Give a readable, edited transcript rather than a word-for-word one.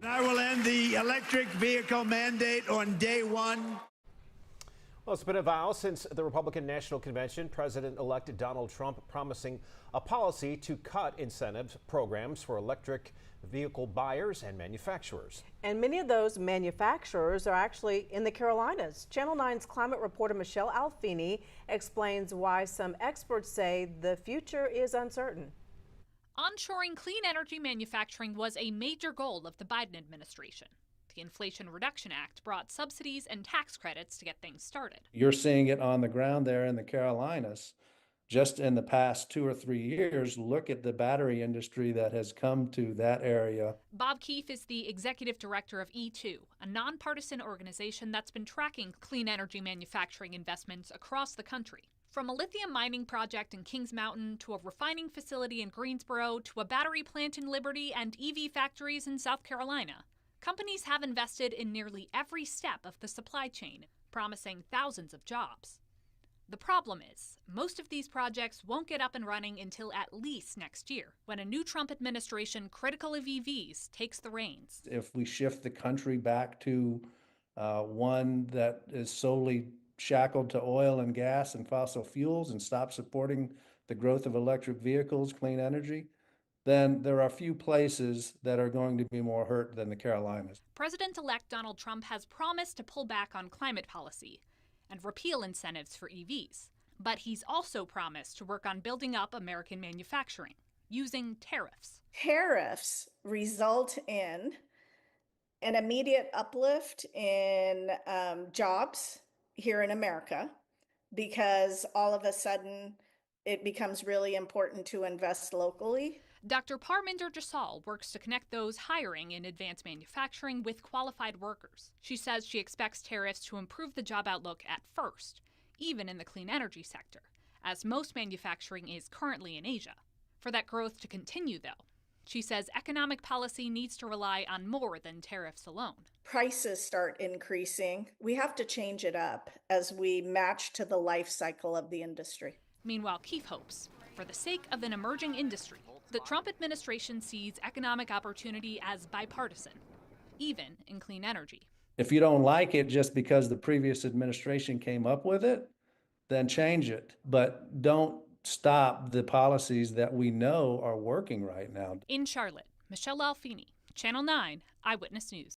I will end the electric vehicle mandate on day one. Well, it's been a while since the Republican National Convention. President-elect Donald Trump promising a policy to cut incentives programs for electric vehicle buyers and manufacturers. And many of those manufacturers are actually in the Carolinas. Channel 9's climate reporter Michelle Alfini explains why some experts say the future is uncertain. Onshoring clean energy manufacturing was a major goal of the Biden administration. The Inflation Reduction Act brought subsidies and tax credits to get things started. You're seeing it on the ground there in the Carolinas. Just in the past 2 or 3 years, look at the battery industry that has come to that area. Bob Keefe is the executive director of E2, a nonpartisan organization that's been tracking clean energy manufacturing investments across the country. From a lithium mining project in Kings Mountain to a refining facility in Greensboro to a battery plant in Liberty and EV factories in South Carolina, companies have invested in nearly every step of the supply chain, promising thousands of jobs. The problem is, most of these projects won't get up and running until at least next year, when a new Trump administration critical of EVs takes the reins. If we shift the country back to one that is solely shackled to oil and gas and fossil fuels and stop supporting the growth of electric vehicles, clean energy, then there are few places that are going to be more hurt than the Carolinas. President-elect Donald Trump has promised to pull back on climate policy and repeal incentives for EVs. But he's also promised to work on building up American manufacturing using tariffs. Tariffs result in an immediate uplift in jobs here in America, because all of a sudden it becomes really important to invest locally. Dr. Parminder Jasal works to connect those hiring in advanced manufacturing with qualified workers. She says she expects tariffs to improve the job outlook at first, even in the clean energy sector, as most manufacturing is currently in Asia. For that growth to continue, though, she says economic policy needs to rely on more than tariffs alone. Prices start increasing. We have to change it up as we match to the life cycle of the industry. Meanwhile, Keefe hopes, for the sake of an emerging industry, the Trump administration sees economic opportunity as bipartisan, even in clean energy. If you don't like it just because the previous administration came up with it, then change it. But don't stop the policies that we know are working right now. In Charlotte, Michelle Alfini, Channel 9 Eyewitness News.